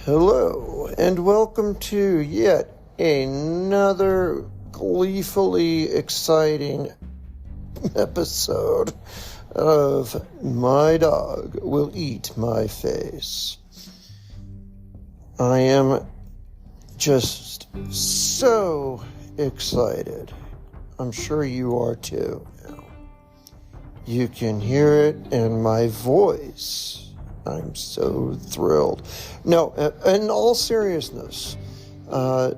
Hello, and welcome to yet another gleefully exciting episode of My Dog Will Eat My Face. I am just so excited. I'm sure you are too now. You can hear it in my voice. I'm so thrilled. No, in all seriousness, I'm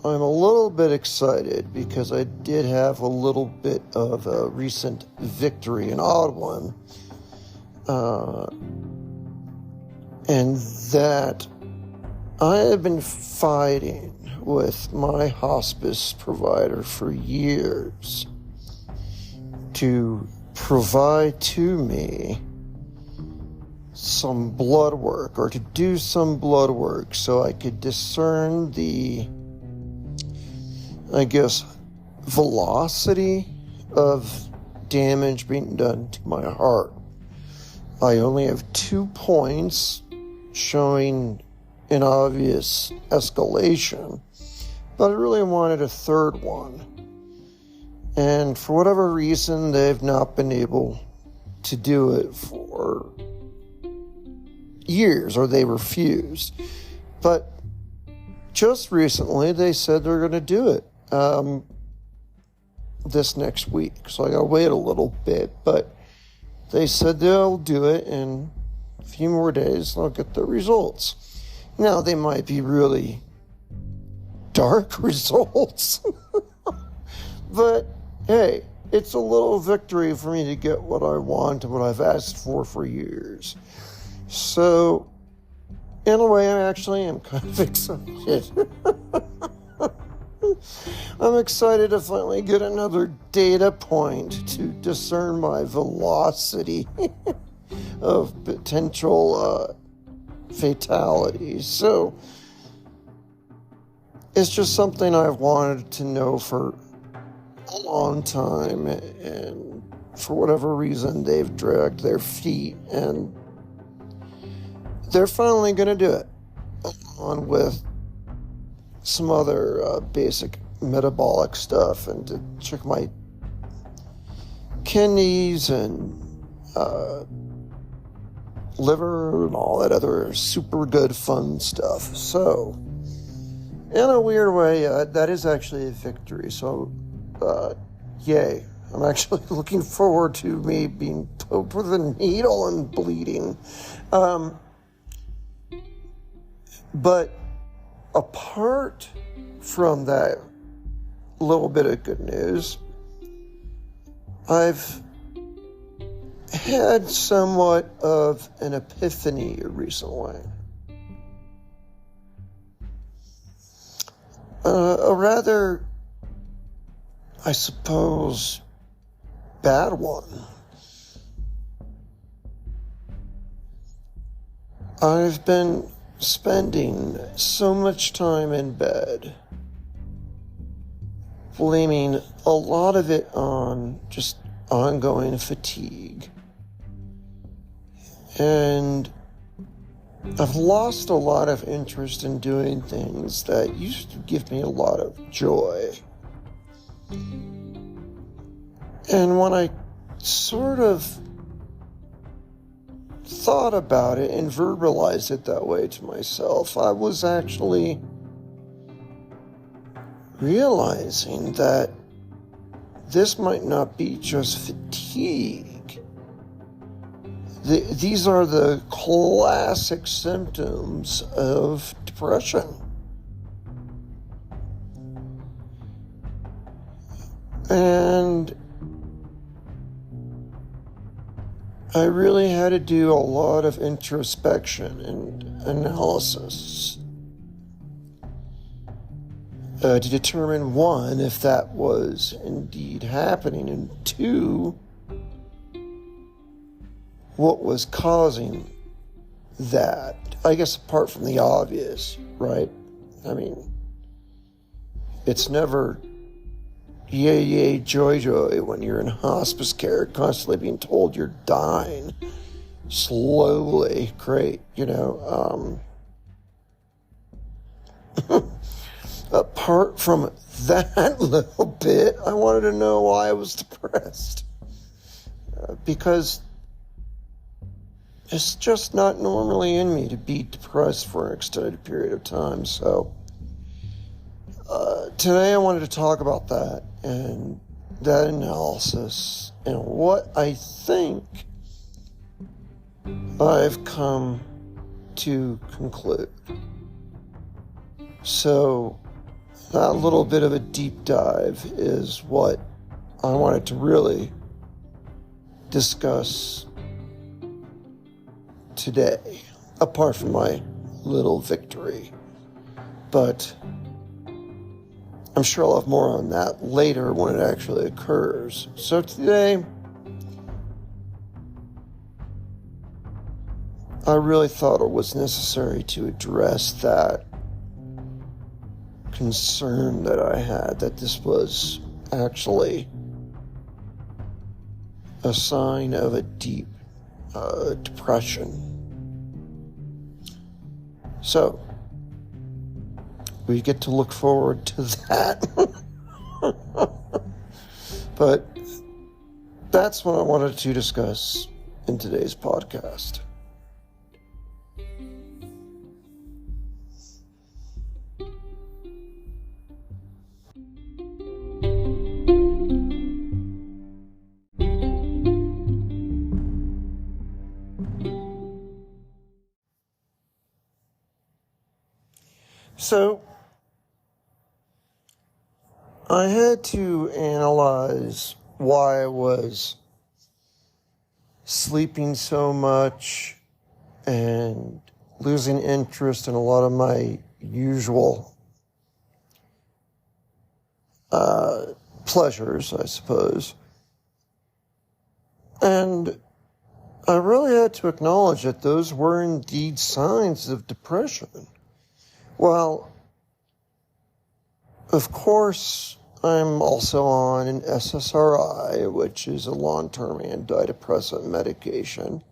a little bit excited because I did have a little bit of a recent victory, an odd one, and that I have been fighting with my hospice provider for years to provide to me some blood work, or to do some blood work so I could discern the, velocity of damage being done to my heart. I only have 2 points showing an obvious escalation, but I really wanted a third one. And for whatever reason, they've not been able to do it for years, or they refused. But just recently they said they're going to do it this next week, so I gotta wait a little bit, but they said they'll do it in a few more days and I'll get the results. Now they might be really dark results, but hey, it's a little victory for me to get what I want and what I've asked for years. So, in a way, I actually am kind of excited. I'm excited to finally get another data point to discern my velocity of potential fatalities. So, it's just something I've wanted to know for a long time, and for whatever reason, they've dragged their feet, and they're finally going to do it, along with some other basic metabolic stuff, and to check my kidneys and liver and all that other super good fun stuff. So, in a weird way, that is actually a victory. So, yay. I'm actually looking forward to me being poked with a needle and bleeding. But apart from that little bit of good news, I've had somewhat of an epiphany recently. A rather, I suppose, bad one. I've been spending so much time in bed, blaming a lot of it on just ongoing fatigue. And I've lost a lot of interest in doing things that used to give me a lot of joy. And when I sort of thought about it and verbalized it that way to myself, I was actually realizing that this might not be just fatigue. These are the classic symptoms of depression. And I really had to do a lot of introspection and analysis to determine, one, if that was indeed happening, and two, what was causing that. I guess apart from the obvious, right? I mean, it's never yay, yay, joy, joy when you're in hospice care, constantly being told you're dying slowly. Great, Apart from that little bit, I wanted to know why I was depressed. Because it's just not normally in me to be depressed for an extended period of time. So today I wanted to talk about that and that analysis and what I think I've come to conclude. So that little bit of a deep dive is what I wanted to really discuss today, apart from my little victory. But I'm sure I'll have more on that later when it actually occurs. So today, I really thought it was necessary to address that concern that I had, that this was actually a sign of a deep depression. So, we get to look forward to that. But that's what I wanted to discuss in today's podcast. So, I had to analyze why I was sleeping so much and losing interest in a lot of my usual pleasures, I suppose. And I really had to acknowledge that those were indeed signs of depression. Well, of course, I'm also on an SSRI, which is a long-term antidepressant medication.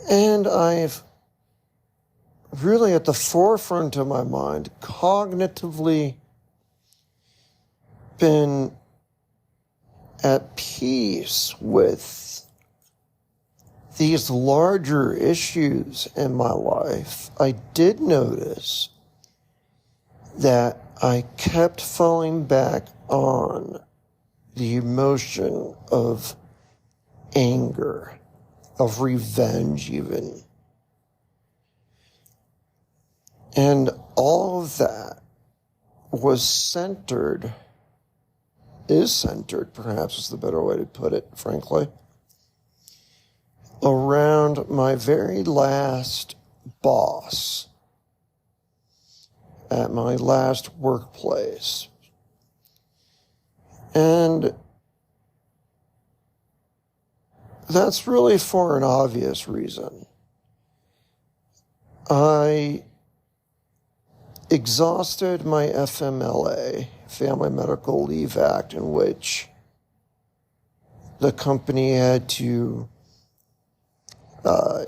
And I've really at the forefront of my mind cognitively been at peace with these larger issues in my life. I did notice that I kept falling back on the emotion of anger, of revenge even. And all of that is centered, perhaps is the better way to put it, frankly, around my very last boss at my last workplace. And that's really for an obvious reason. I exhausted my FMLA, Family Medical Leave Act, in which the company had to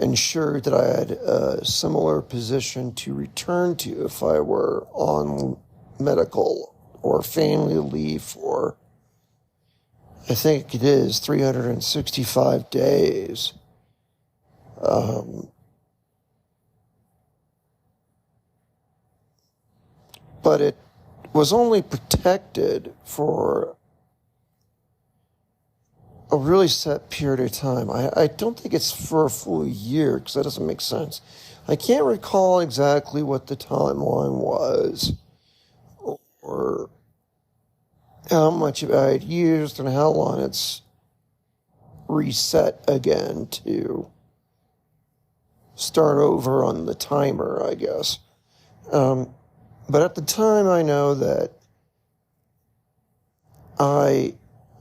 ensure that I had a similar position to return to if I were on medical or family leave for, I think it is, 365 days. But it was only protected for a really set period of time. I don't think it's for a full year, because that doesn't make sense. I can't recall exactly what the timeline was, or how much I had used, and how long it's reset again to start over on the timer, I guess. But at the time, I know that I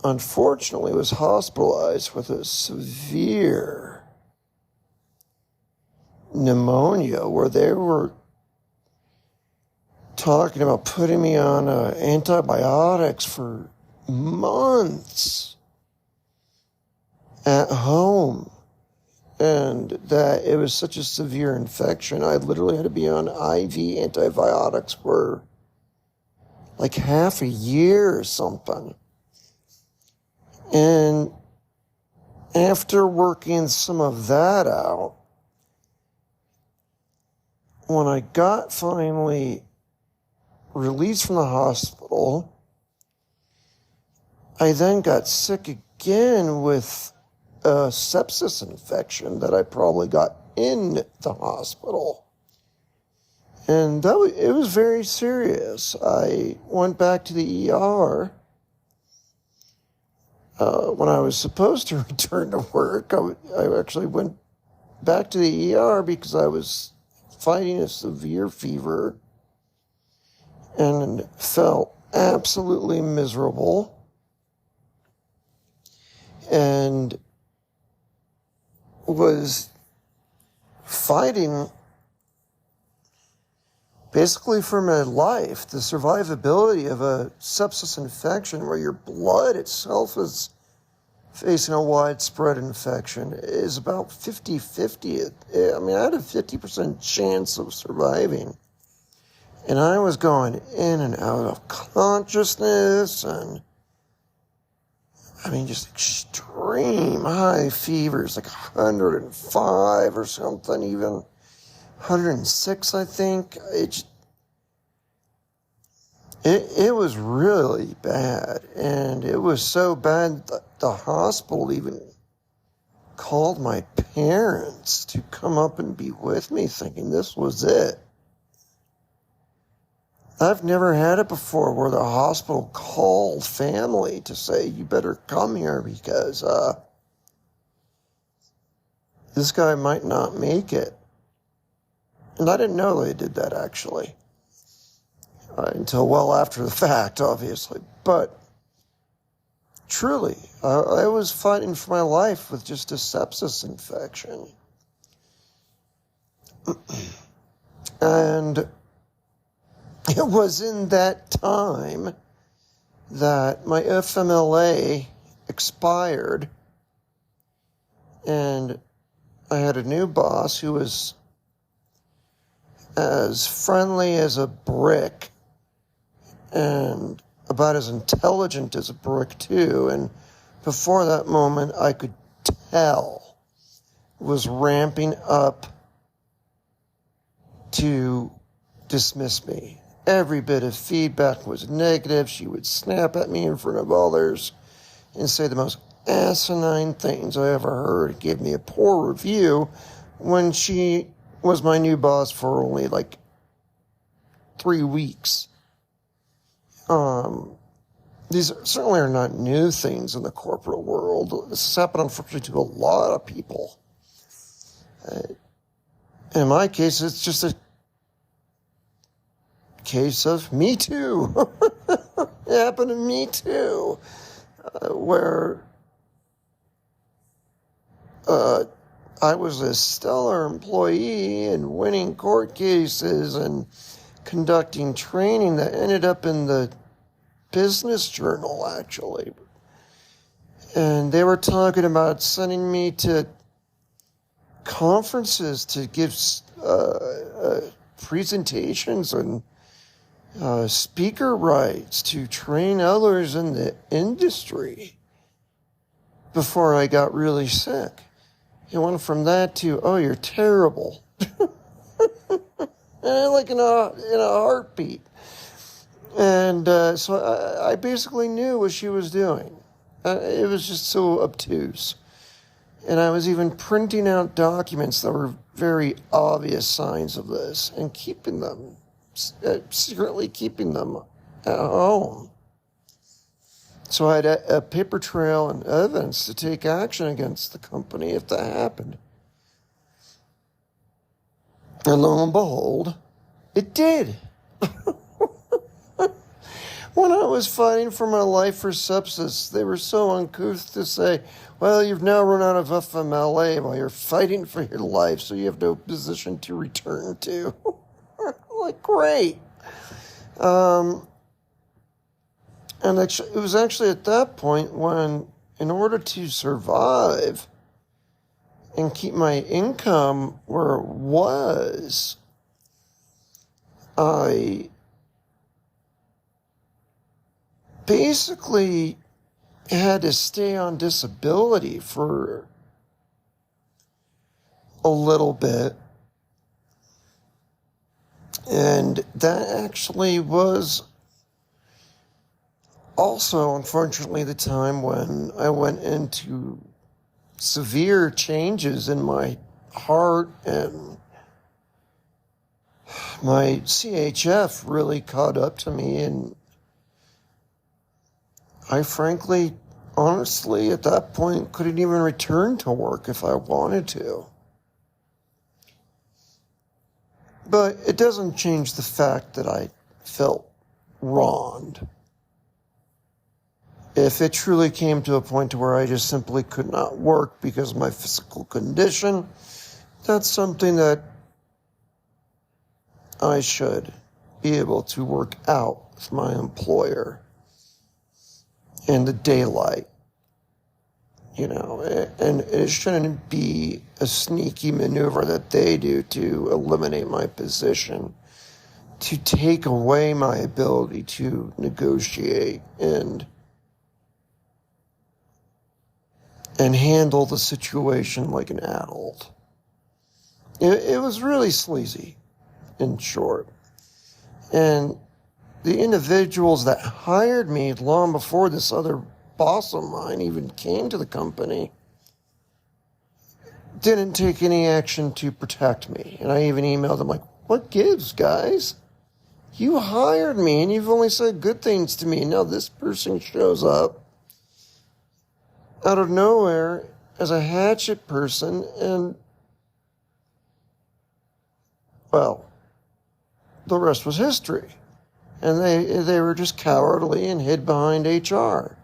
unfortunately was hospitalized with a severe pneumonia, where they were talking about putting me on antibiotics for months at home. and that it was such a severe infection, I literally had to be on IV antibiotics for like half a year or something. And after working some of that out, when I got finally released from the hospital, I then got sick again with a sepsis infection that I probably got in the hospital. And it was very serious. I went back to the ER when I was supposed to return to work. I actually went back to the ER because I was fighting a severe fever and felt absolutely miserable. And was fighting basically for my life. The survivability of a sepsis infection where your blood itself is facing a widespread infection is about 50-50. I mean, I had a 50% chance of surviving. And I was going in and out of consciousness and I mean, just extreme high fevers, like 105 or something, even 106, I think. It was really bad, and it was so bad that the hospital even called my parents to come up and be with me, thinking this was it. I've never had it before where the hospital called family to say, you better come here because this guy might not make it. And I didn't know they did that, actually, until well after the fact, obviously. But truly, I was fighting for my life with just a sepsis infection. And it was in that time that my FMLA expired, and I had a new boss who was as friendly as a brick and about as intelligent as a brick, too. And before that moment, I could tell was ramping up to dismiss me. Every bit of feedback was negative. She would snap at me in front of others and say the most asinine things I ever heard, give me a poor review when she was my new boss for only like 3 weeks. These certainly are not new things in the corporate world. This has happened, unfortunately, to a lot of people. In my case, it's just a case of me too. It happened to me too, where I was a stellar employee and winning court cases and conducting training that ended up in the business journal, actually. And they were talking about sending me to conferences to give presentations and speaker rights to train others in the industry before I got really sick. It went from that to, oh, you're terrible. And like in a heartbeat. And so I basically knew what she was doing. It was just so obtuse. And I was even printing out documents that were very obvious signs of this and keeping them, secretly keeping them at home. So I had a paper trail and evidence to take action against the company if that happened. And lo and behold, it did. When I was fighting for my life for sepsis, they were so uncouth to say, well, you've now run out of FMLA while you're fighting for your life, so you have no position to return to. Like, great. And actually, it was actually at that point when, in order to survive, and keep my income where it was, I basically had to stay on disability for a little bit. And that actually was also, unfortunately, the time when I went into severe changes in my heart, and my CHF really caught up to me, and I frankly, honestly, at that point, couldn't even return to work if I wanted to. But it doesn't change the fact that I felt wronged. If it truly came to a point to where I just simply could not work because of my physical condition, that's something that I should be able to work out with my employer in the daylight. And it shouldn't be a sneaky maneuver that they do to eliminate my position, to take away my ability to negotiate and handle the situation like an adult. It was really sleazy, in short. And the individuals that hired me long before this other boss of mine even came to the company didn't take any action to protect me. And I even emailed them like, what gives, guys? You hired me and you've only said good things to me. And now this person shows up out of nowhere as a hatchet person, and, well, the rest was history. And they were just cowardly and hid behind HR.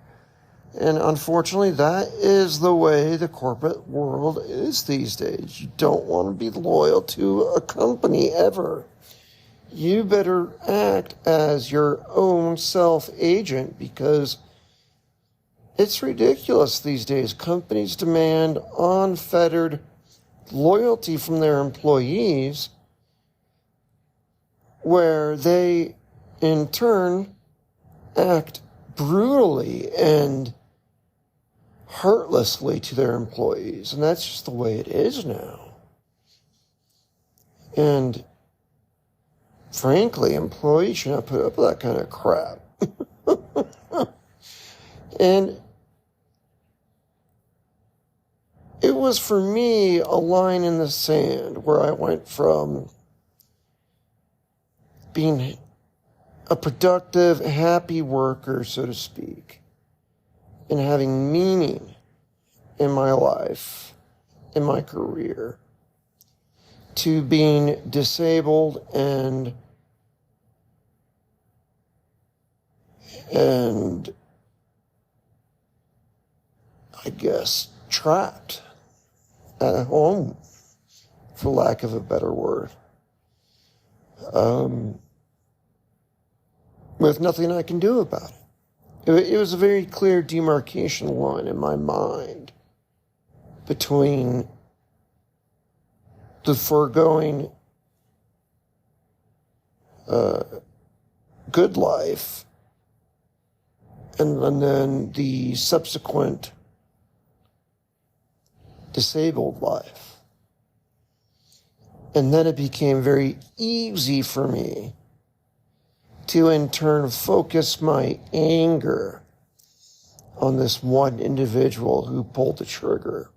And unfortunately, that is the way the corporate world is these days. You don't want to be loyal to a company ever. You better act as your own self-agent, because it's ridiculous these days. Companies demand unfettered loyalty from their employees, where they, in turn, act brutally and heartlessly to their employees. And that's just the way it is now. And frankly, employees should not put up with that kind of crap. And it was, for me, a line in the sand where I went from being a productive, happy worker, so to speak, and having meaning in my life, in my career, to being disabled and I guess trapped at home, for lack of a better word, with nothing I can do about it. It was a very clear demarcation line in my mind between the foregoing good life and then the subsequent disabled life. And then it became very easy for me to in turn focus my anger on this one individual who pulled the trigger.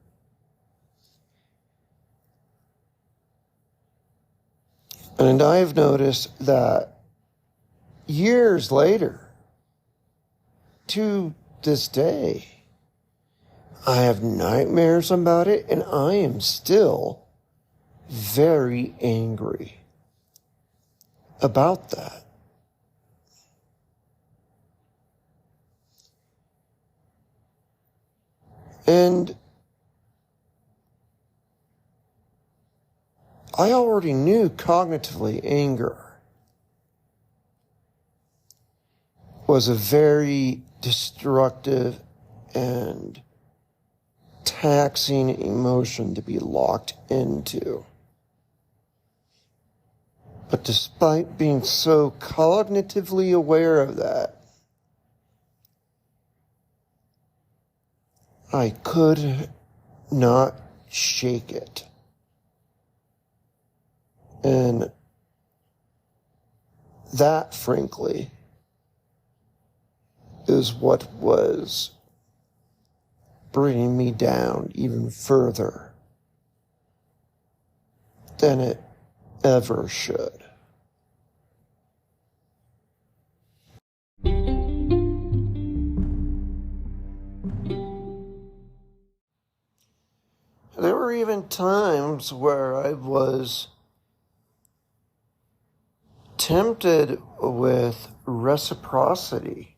And I've noticed that years later, to this day, I have nightmares about it, and I am still very angry about that. And I already knew cognitively anger was a very destructive and taxing emotion to be locked into. But despite being so cognitively aware of that, I could not shake it. And that, frankly, is what was bringing me down even further than it ever should. There were even times where I was tempted with reciprocity.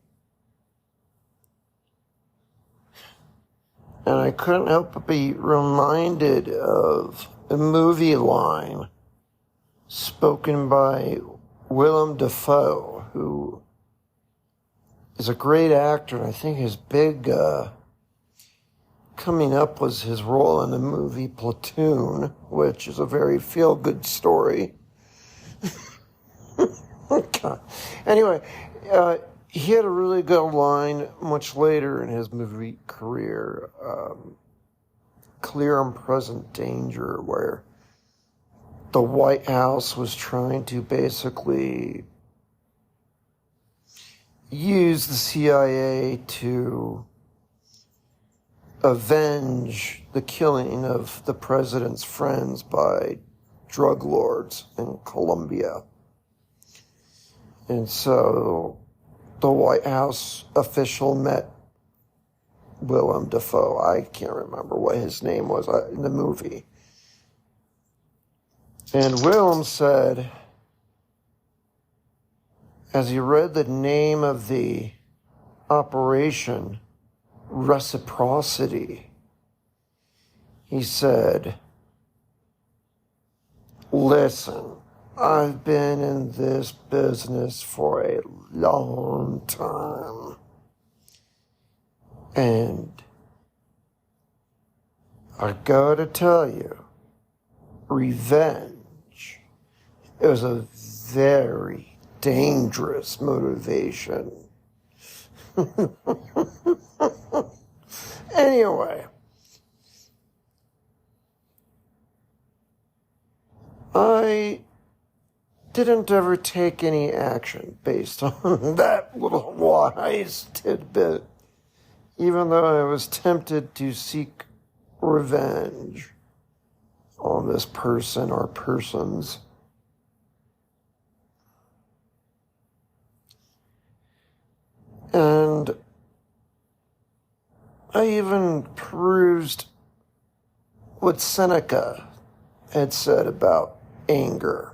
And I couldn't help but be reminded of a movie line spoken by Willem Dafoe, who is a great actor. And I think his big coming up was his role in the movie Platoon, which is a very feel-good story. God. Anyway, he had a really good line much later in his movie career, Clear and Present Danger, where the White House was trying to basically use the CIA to avenge the killing of the president's friends by drug lords in Colombia. And so the White House official met Willem Dafoe. I can't remember what his name was in the movie. And Willem said, as he read the name of the operation, Reciprocity, he said, listen, I've been in this business for a long time, and I gotta tell you, revenge is a very dangerous motivation. Anyway, I didn't ever take any action based on that little wise tidbit, even though I was tempted to seek revenge on this person or persons. And I even perused what Seneca had said about anger.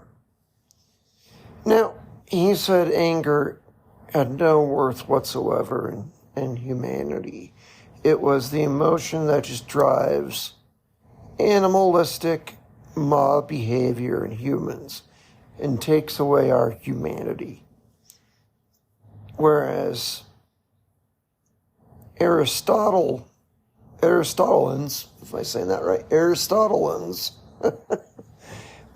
Now, he said anger had no worth whatsoever in humanity. It was the emotion that just drives animalistic mob behavior in humans and takes away our humanity. Whereas Aristotelians, if I'm saying that right, Aristotelians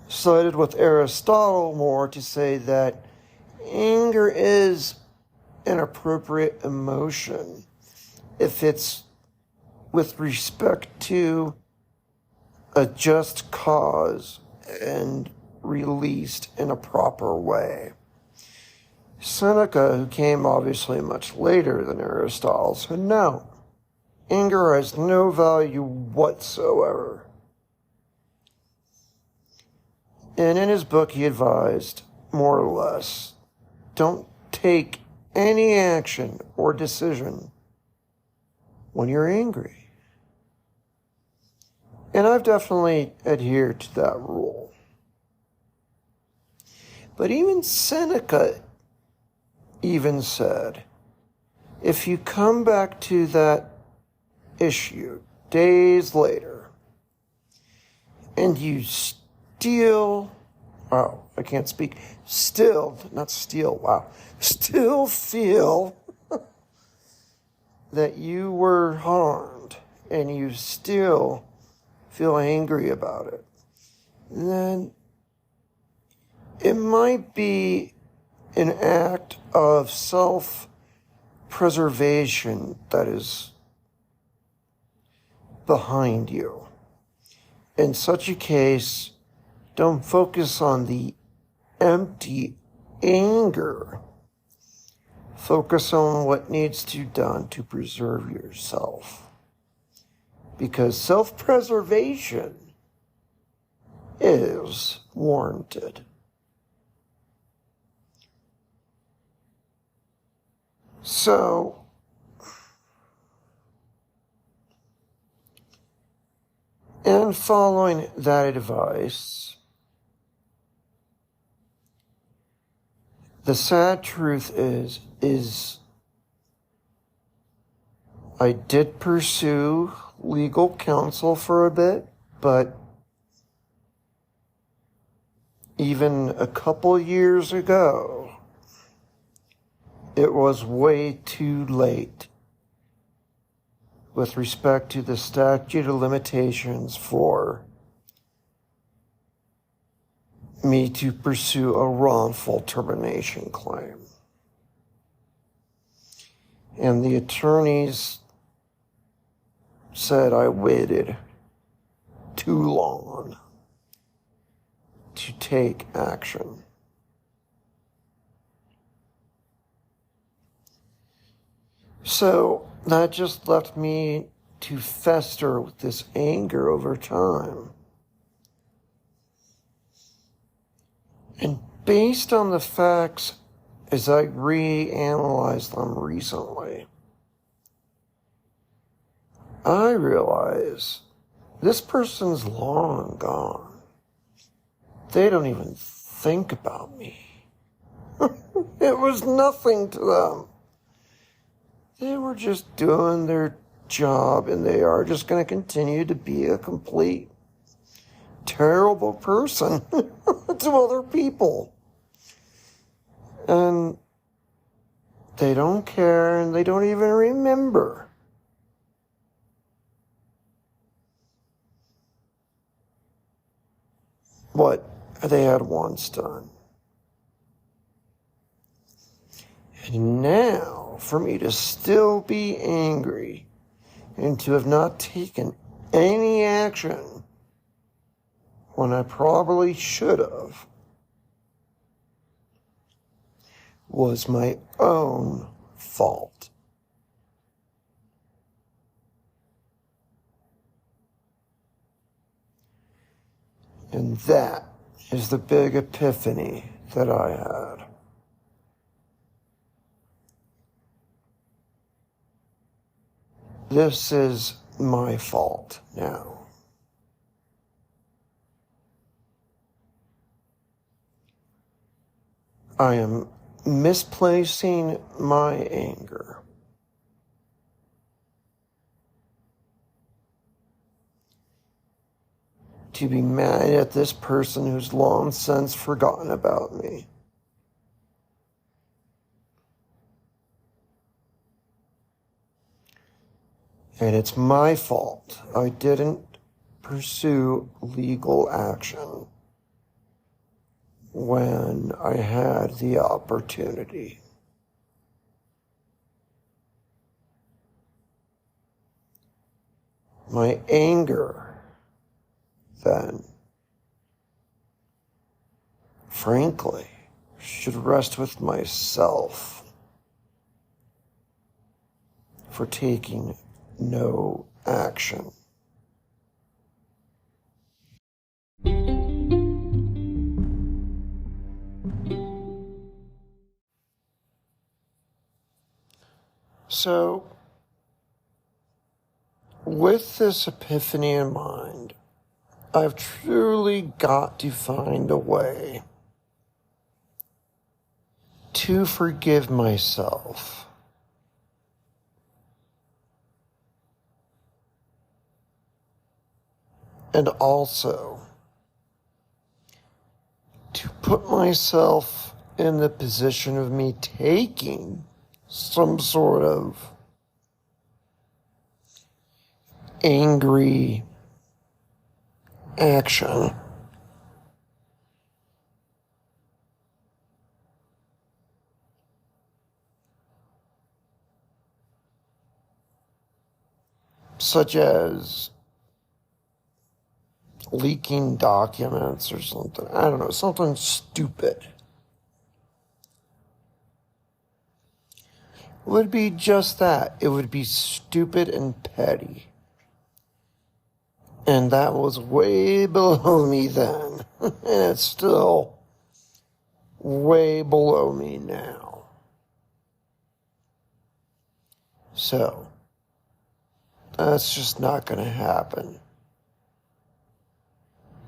sided with Aristotle more to say that anger is an appropriate emotion if it's with respect to a just cause and released in a proper way. Seneca, who came obviously much later than Aristotle, said no, anger has no value whatsoever. And in his book, he advised, more or less, don't take any action or decision when you're angry. And I've definitely adhered to that rule. But even Seneca even said, if you come back to that issue days later and you still feel that you were harmed and you still feel angry about it, then it might be an act of self-preservation that is behind you. In such a case, don't focus on the empty anger. Focus on what needs to be done to preserve yourself. Because self-preservation is warranted. So, in following that advice, the sad truth is I did pursue legal counsel for a bit, but even a couple years ago, it was way too late with respect to the statute of limitations for me to pursue a wrongful termination claim. And the attorneys said I waited too long to take action. So that just left me to fester with this anger over time. And based on the facts as I reanalyzed them recently, I realize this person's long gone. They don't even think about me. It was nothing to them. They were just doing their job, and they are just going to continue to be a complete terrible person to other people. And they don't care, and they don't even remember. What they had once done. And now, for me to still be angry and to have not taken any action when I probably should have was my own fault. And that is the big epiphany that I had. This is my fault now. I am misplacing my anger. To be mad at this person who's long since forgotten about me. And it's my fault I didn't pursue legal action when I had the opportunity. My anger, then, frankly, should rest with myself for taking no action. So, with this epiphany in mind, I've truly got to find a way to forgive myself. And also to put myself in the position of me taking some sort of angry action. Such as leaking documents or something. I don't know, something stupid. It would be just that. It would be stupid and petty. And that was way below me then. And it's still way below me now. So, that's just not going to happen.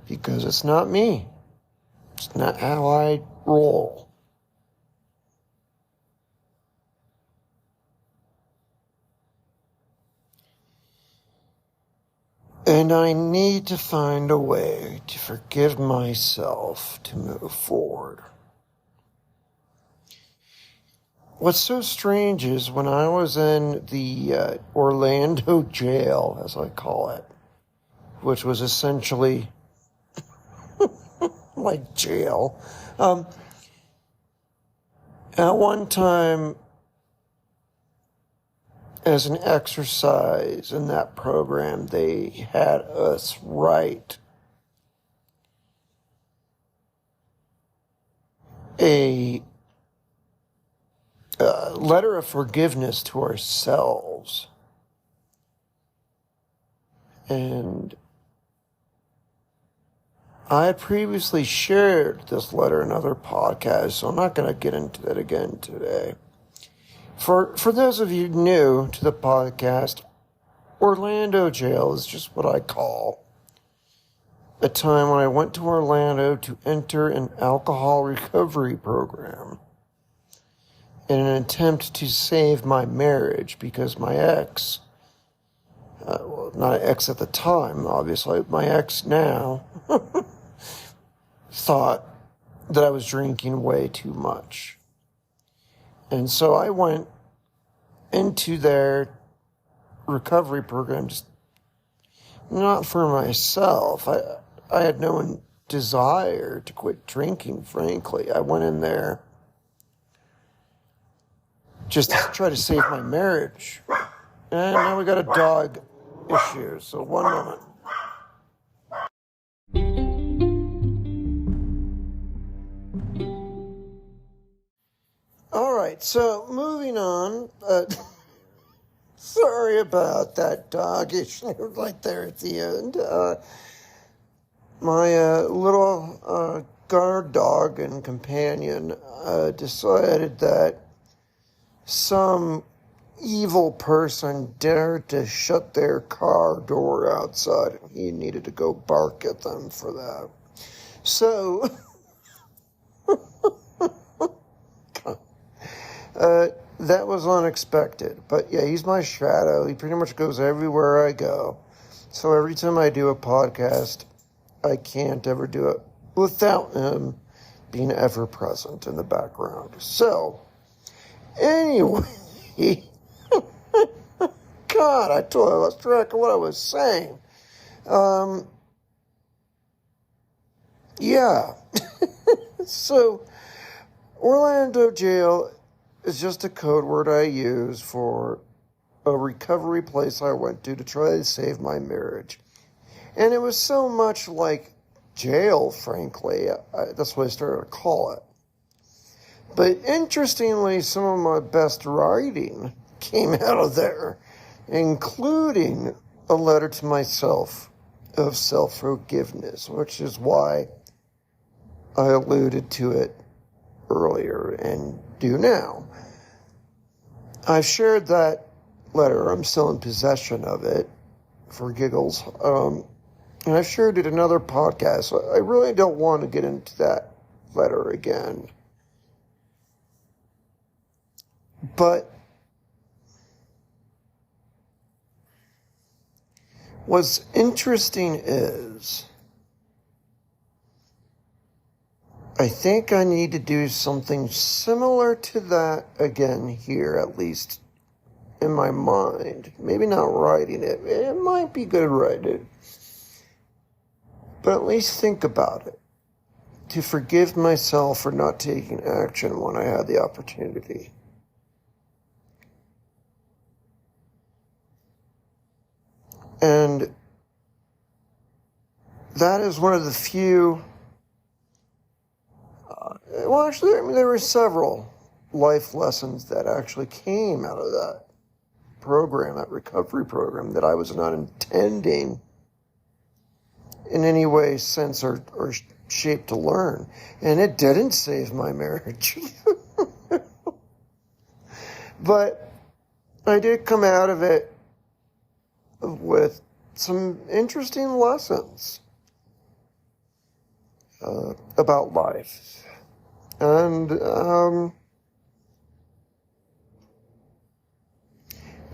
Because it's not me. It's not how I roll. And I need to find a way to forgive myself to move forward. What's so strange is when I was in the Orlando jail, as I call it, which was essentially like jail, at one time, as an exercise in that program, they had us write a letter of forgiveness to ourselves. And I had previously shared this letter in other podcasts, so I'm not going to get into that again today. For those of you new to the podcast, Orlando jail is just what I call a time when I went to Orlando to enter an alcohol recovery program in an attempt to save my marriage because my ex, well, not an ex at the time, obviously, my ex now, thought that I was drinking way too much. And so I went into their recovery program just not for myself. I had no desire to quit drinking, frankly. I went in there just to try to save my marriage. And now we got a dog issue, so one moment. All right, so moving on. Sorry about that dog issue right there at the end. My little guard dog and companion decided that some evil person dared to shut their car door outside, and he needed to go bark at them for that. So, that was unexpected. But yeah, he's my shadow. He pretty much goes everywhere I go. So every time I do a podcast, I can't ever do it without him being ever present in the background. So, anyway, God, I totally lost track of what I was saying. Yeah. So, Orlando jail is just a code word I use for a recovery place I went to try to save my marriage. And it was so much like jail, frankly. That's what I started to call it. But interestingly, some of my best writing came out of there, including a letter to myself of self-forgiveness, which is why I alluded to it earlier and do now. I've shared that letter. I'm still in possession of it for giggles. And I've shared it in other podcasts. I really don't want to get into that letter again. But what's interesting is I think I need to do something similar to that again here, at least in my mind. Maybe not writing it. It might be good to write it. But at least think about it. To forgive myself for not taking action when I had the opportunity. And that is one of the few, there were several life lessons that actually came out of that program, that recovery program, that I was not intending in any way, sense, or shape to learn. And it didn't save my marriage. But I did come out of it with some interesting lessons about life. And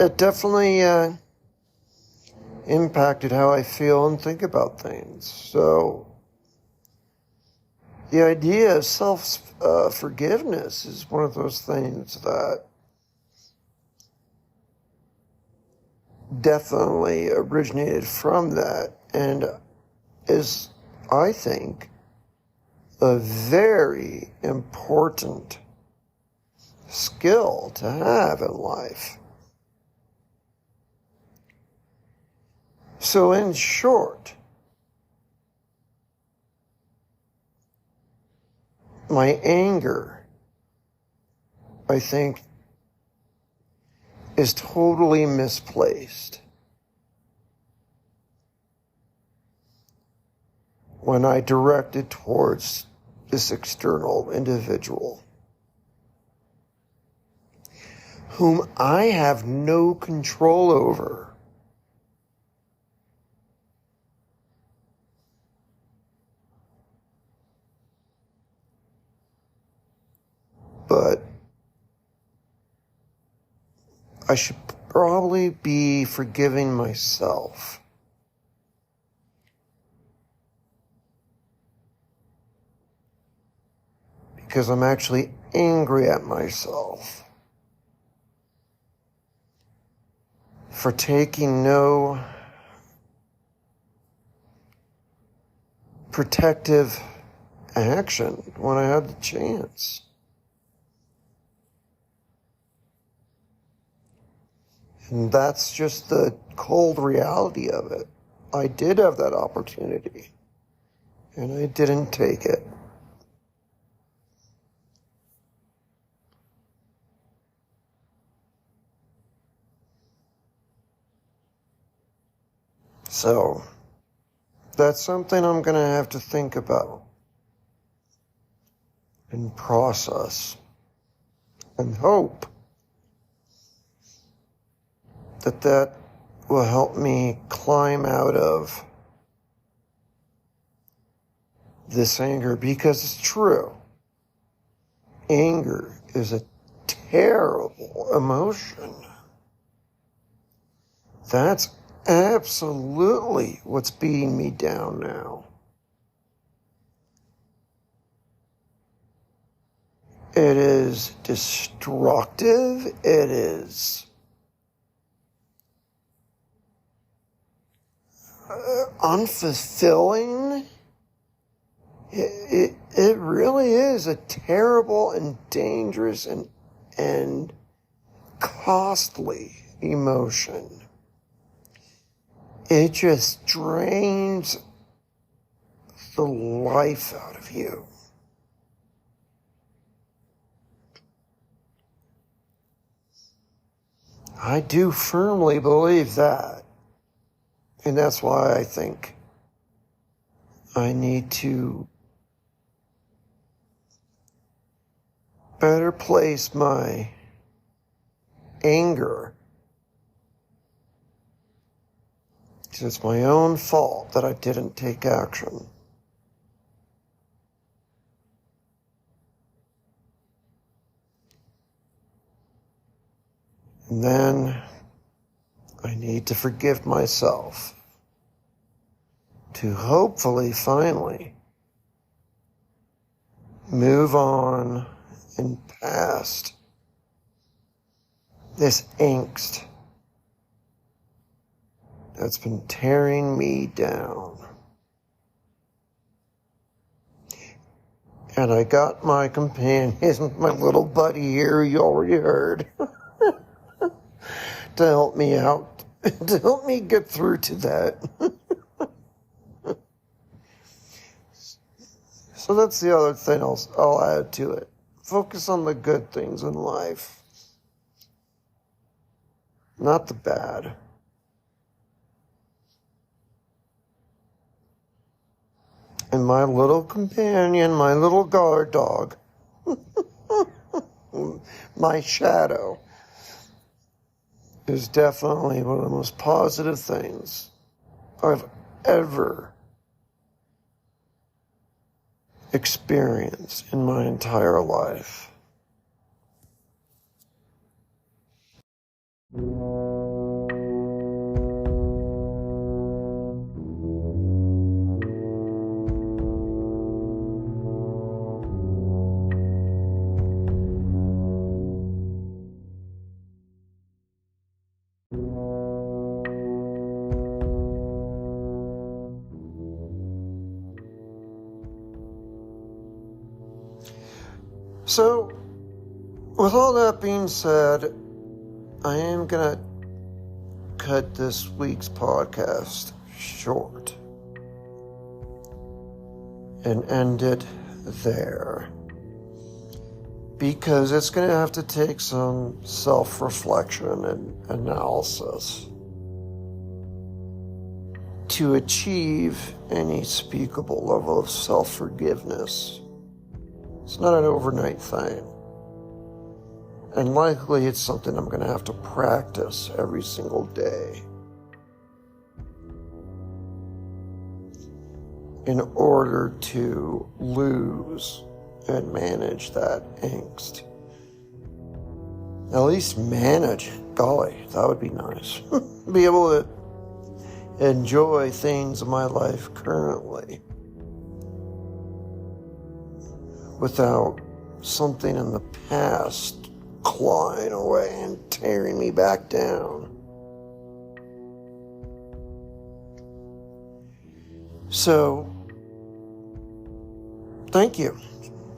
it definitely impacted how I feel and think about things. So the idea of self-forgiveness is one of those things that definitely originated from that and is, I think, a very important skill to have in life. So in short, my anger, I think, is totally misplaced when I direct it towards this external individual whom I have no control over. But I should probably be forgiving myself. Because I'm actually angry at myself for taking no protective action when I had the chance. And that's just the cold reality of it. I did have that opportunity, and I didn't take it. So, that's something I'm going to have to think about and process and hope that will help me climb out of this anger, because it's true. Anger is a terrible emotion. That's absolutely what's beating me down now. It is destructive. It is unfulfilling. It really is a terrible and dangerous and costly emotion. It just drains the life out of you. I do firmly believe that. And that's why I think I need to better place my anger. It's my own fault that I didn't take action. And then I need to forgive myself to hopefully finally move on and past this angst that's been tearing me down. And I got my companion, my little buddy here, you already heard, to help me out, to help me get through to that. So that's the other thing I'll add to it. Focus on the good things in life, not the bad. And my little companion, my little guard dog, my shadow, is definitely one of the most positive things I've ever experienced in my entire life. So, with all that being said, I am going to cut this week's podcast short and end it there, because it's going to have to take some self-reflection and analysis to achieve any speakable level of self-forgiveness. It's not an overnight thing. And likely it's something I'm going to have to practice every single day in order to lose and manage that angst. At least manage it. Golly, that would be nice. Be able to enjoy things in my life currently without something in the past clawing away and tearing me back down. So, thank you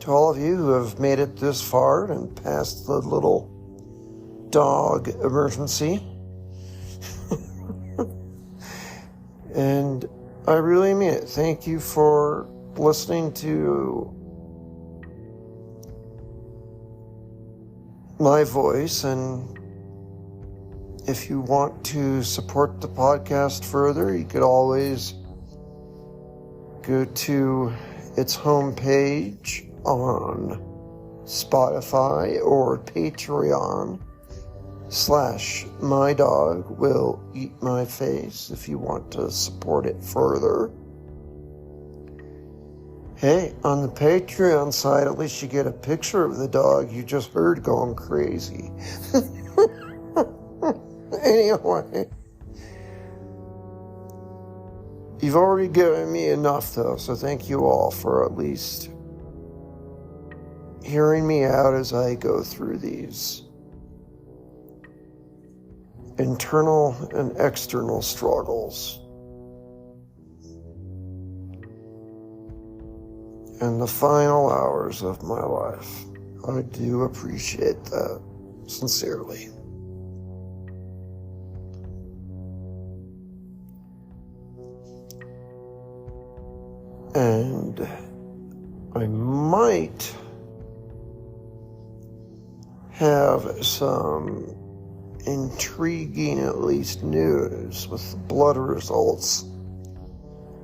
to all of you who have made it this far and past the little dog emergency. And I really mean it. Thank you for listening to my voice, and if you want to support the podcast further, you could always go to its homepage on Spotify or Patreon /MyDogWillEatMyFace if you want to support it further. Hey, on the Patreon side, at least you get a picture of the dog you just heard going crazy. Anyway, you've already given me enough, though, so thank you all for at least hearing me out as I go through these internal and external struggles. In the final hours of my life. I do appreciate that, sincerely. And I might have some intriguing, at least, news with the blood results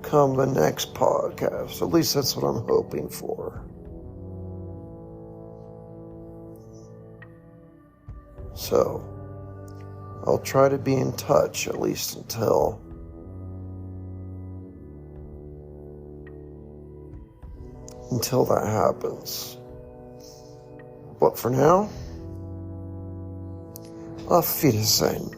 come the next podcast. At least that's what I'm hoping for. So, I'll try to be in touch at least until that happens. But for now, auf Wiedersehen.